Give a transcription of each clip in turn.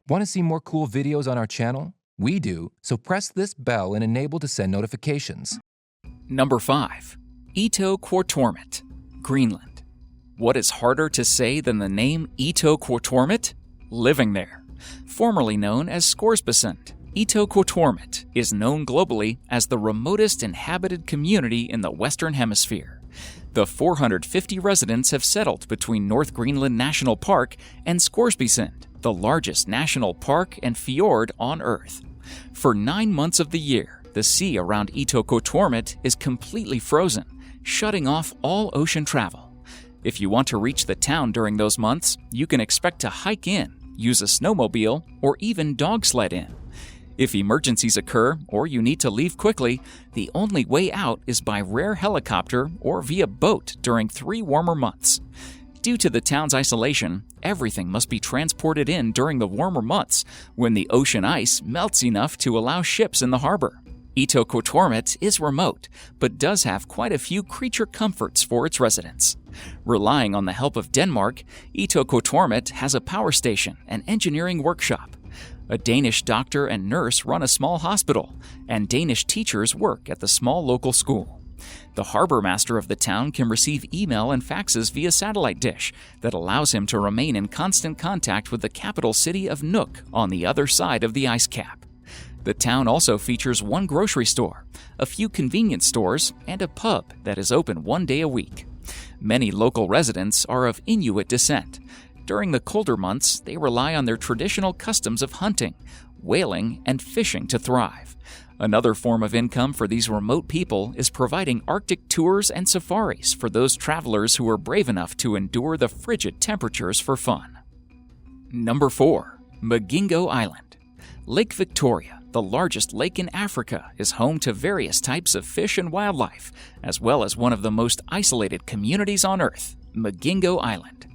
Want to see more cool videos on our channel? We do, so press this bell and enable to send notifications. Number 5. Ittoqqortoormiit, Greenland. What is harder to say than the name Ittoqqortoormiit? Living there. Formerly known as Scoresbysund, Ittoqqortoormiit is known globally as the remotest inhabited community in the Western Hemisphere. The 450 residents have settled between North Greenland National Park and Scoresbysund, the largest national park and fjord on Earth. For 9 months of the year, the sea around Ittoqqortoormiit is completely frozen, shutting off all ocean travel. If you want to reach the town during those months, you can expect to hike in, use a snowmobile, or even dog sled in. If emergencies occur or you need to leave quickly, the only way out is by rare helicopter or via boat during 3 warmer months. Due to the town's isolation, everything must be transported in during the warmer months when the ocean ice melts enough to allow ships in the harbor. Ittoqqortoormiit is remote, but does have quite a few creature comforts for its residents. Relying on the help of Denmark, Ittoqqortoormiit has a power station and engineering workshop. A Danish doctor and nurse run a small hospital, and Danish teachers work at the small local school. The harbor master of the town can receive email and faxes via satellite dish that allows him to remain in constant contact with the capital city of Nuuk on the other side of the ice cap. The town also features 1 grocery store, a few convenience stores, and a pub that is open 1 day a week. Many local residents are of Inuit descent. During the colder months, they rely on their traditional customs of hunting, whaling, and fishing to thrive. Another form of income for these remote people is providing Arctic tours and safaris for those travelers who are brave enough to endure the frigid temperatures for fun. Number 4. Migingo Island. Lake Victoria, the largest lake in Africa, is home to various types of fish and wildlife, as well as one of the most isolated communities on Earth, Migingo Island.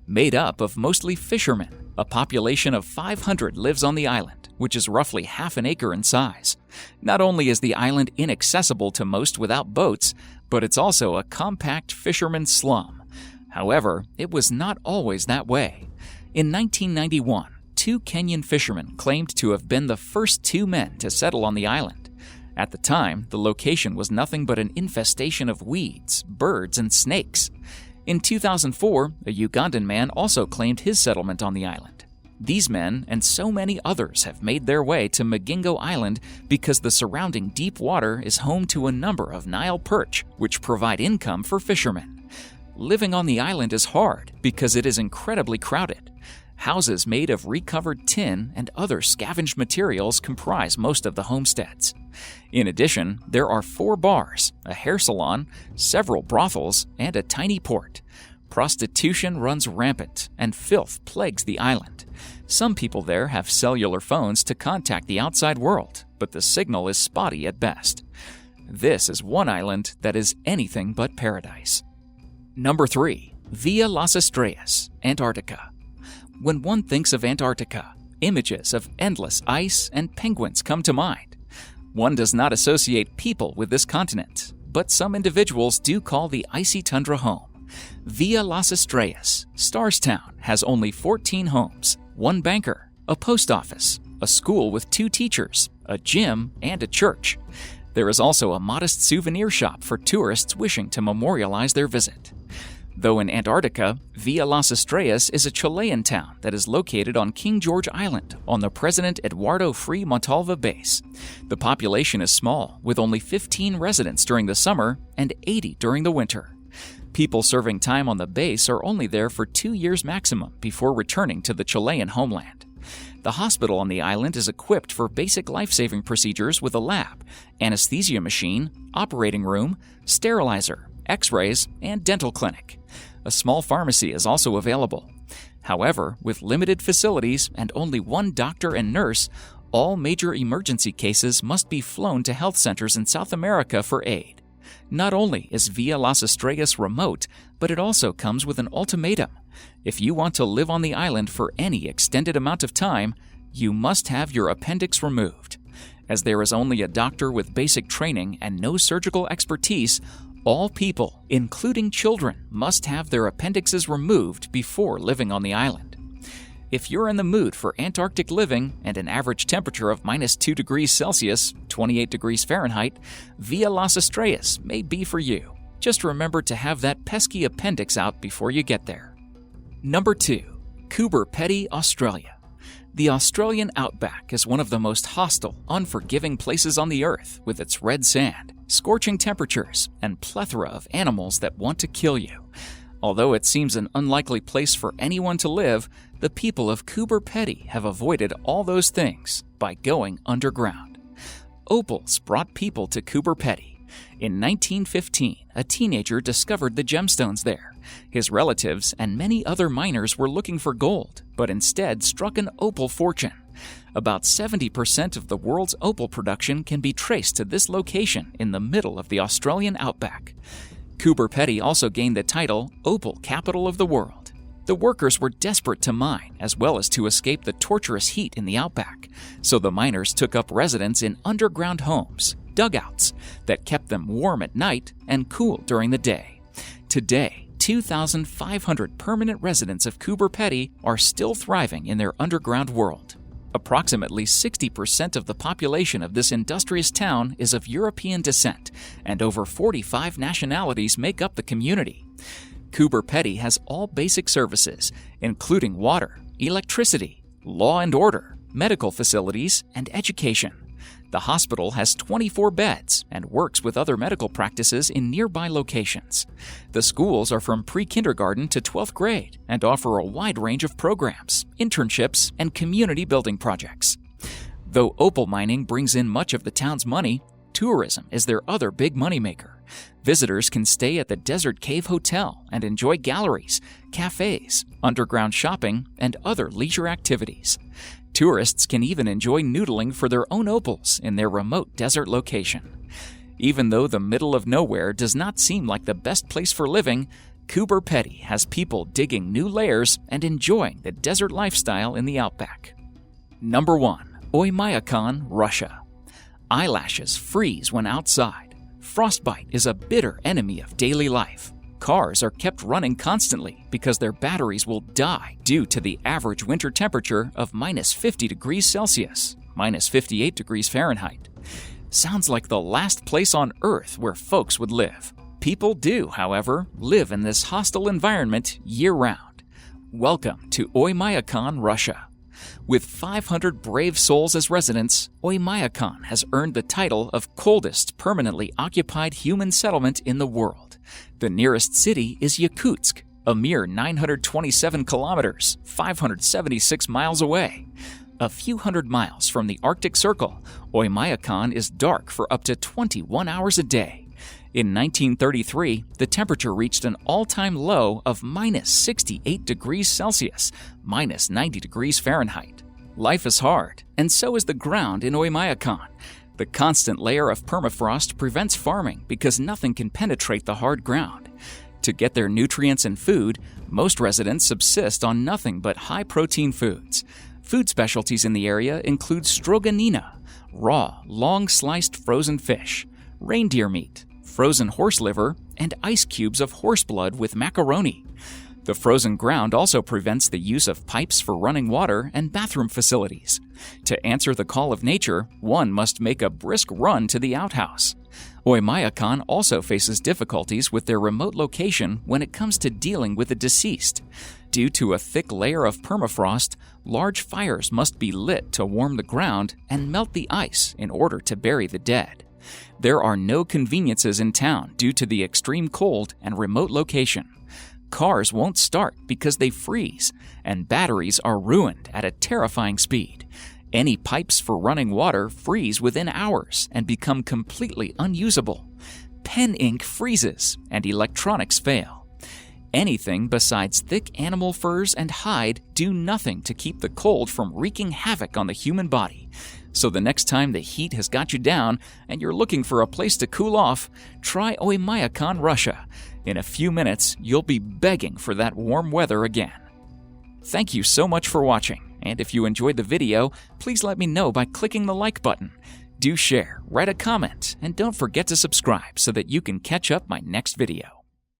Made up of mostly fishermen, a population of 500 lives on the island, which is roughly half an acre in size. Not only is the island inaccessible to most without boats, but it's also a compact fisherman's slum. However, it was not always that way. In 1991, 2 Kenyan fishermen claimed to have been the first 2 men to settle on the island. At the time, the location was nothing but an infestation of weeds, birds, and snakes. In 2004, a Ugandan man also claimed his settlement on the island. These men and so many others have made their way to Migingo Island because the surrounding deep water is home to a number of Nile perch, which provide income for fishermen. Living on the island is hard because it is incredibly crowded. Houses made of recovered tin and other scavenged materials comprise most of the homesteads. In addition, there are 4 bars, a hair salon, several brothels, and a tiny port. Prostitution runs rampant, and filth plagues the island. Some people there have cellular phones to contact the outside world, but the signal is spotty at best. This is one island that is anything but paradise. Number 3. Via Las Estrellas, Antarctica. When one thinks of Antarctica, images of endless ice and penguins come to mind. One does not associate people with this continent, but some individuals do call the icy tundra home. Via Las Estrellas, Starstown has only 14 homes, 1 banker, a post office, a school with 2 teachers, a gym, and a church. There is also a modest souvenir shop for tourists wishing to memorialize their visit. Though in Antarctica, Via Las Estrellas is a Chilean town that is located on King George Island on the President Eduardo Frei Montalva base. The population is small, with only 15 residents during the summer and 80 during the winter. People serving time on the base are only there for 2 years maximum before returning to the Chilean homeland. The hospital on the island is equipped for basic life-saving procedures with a lab, anesthesia machine, operating room, sterilizer, X-rays, and dental clinic. A small pharmacy is also available. However, with limited facilities and only 1 doctor and nurse, all major emergency cases must be flown to health centers in South America for aid. Not only is Via Las Estrellas remote, but it also comes with an ultimatum. If you want to live on the island for any extended amount of time, you must have your appendix removed. As there is only a doctor with basic training and no surgical expertise, all people, including children, must have their appendixes removed before living on the island. If you're in the mood for Antarctic living and an average temperature of -2 degrees Celsius, 28 degrees Fahrenheit, Via Las Estrellas may be for you. Just remember to have that pesky appendix out before you get there. Number 2. Coober Pedy, Australia. The Australian outback is one of the most hostile, unforgiving places on the earth, with its red sand, scorching temperatures, and plethora of animals that want to kill you. Although it seems an unlikely place for anyone to live, the people of Coober Pedy have avoided all those things by going underground. Opals brought people to Coober Pedy. In 1915, a teenager discovered the gemstones there. His relatives and many other miners were looking for gold, but instead struck an opal fortune. About 70% of the world's opal production can be traced to this location in the middle of the Australian outback. Coober Pedy also gained the title Opal Capital of the World. The workers were desperate to mine as well as to escape the torturous heat in the outback, so the miners took up residence in underground homes, dugouts, that kept them warm at night and cool during the day. Today, 2,500 permanent residents of Coober Pedy are still thriving in their underground world. Approximately 60% of the population of this industrious town is of European descent, and over 45 nationalities make up the community. Coober Pedy has all basic services, including water, electricity, law and order, medical facilities, and education. The hospital has 24 beds and works with other medical practices in nearby locations. The schools are from pre-kindergarten to 12th grade and offer a wide range of programs, internships, and community building projects. Though opal mining brings in much of the town's money, tourism is their other big moneymaker. Visitors can stay at the Desert Cave Hotel and enjoy galleries, cafes, underground shopping, and other leisure activities. Tourists can even enjoy noodling for their own opals in their remote desert location. Even though the middle of nowhere does not seem like the best place for living, Coober Pedy has people digging new layers and enjoying the desert lifestyle in the outback. Number 1. Oymyakon, Russia. Eyelashes freeze when outside. Frostbite is a bitter enemy of daily life. Cars are kept running constantly because their batteries will die due to the average winter temperature of -50 degrees Celsius, -58 degrees Fahrenheit. Sounds like the last place on Earth where folks would live. People do, however, live in this hostile environment year-round. Welcome to Oymyakon, Russia. With 500 brave souls as residents, Oymyakon has earned the title of coldest permanently occupied human settlement in the world. The nearest city is Yakutsk, a mere 927 kilometers, 576 miles away. A few hundred miles from the Arctic Circle, Oymyakon is dark for up to 21 hours a day. In 1933, the temperature reached an all-time low of -68 degrees Celsius, -90 degrees Fahrenheit. Life is hard, and so is the ground in Oymyakon. The constant layer of permafrost prevents farming because nothing can penetrate the hard ground. To get their nutrients and food, most residents subsist on nothing but high-protein foods. Food specialties in the area include stroganina, raw, long-sliced frozen fish, reindeer meat, frozen horse liver, and ice cubes of horse blood with macaroni. The frozen ground also prevents the use of pipes for running water and bathroom facilities. To answer the call of nature, one must make a brisk run to the outhouse. Oymyakon also faces difficulties with their remote location when it comes to dealing with the deceased. Due to a thick layer of permafrost, large fires must be lit to warm the ground and melt the ice in order to bury the dead. There are no conveniences in town due to the extreme cold and remote location. Cars won't start because they freeze, and batteries are ruined at a terrifying speed. Any pipes for running water freeze within hours and become completely unusable. Pen ink freezes, and electronics fail. Anything besides thick animal furs and hide do nothing to keep the cold from wreaking havoc on the human body. So the next time the heat has got you down and you're looking for a place to cool off, try Oymyakon, Russia. In a few minutes, you'll be begging for that warm weather again. Thank you so much for watching, and if you enjoyed the video, please let me know by clicking the like button. Do share, write a comment, and don't forget to subscribe so that you can catch up my next video.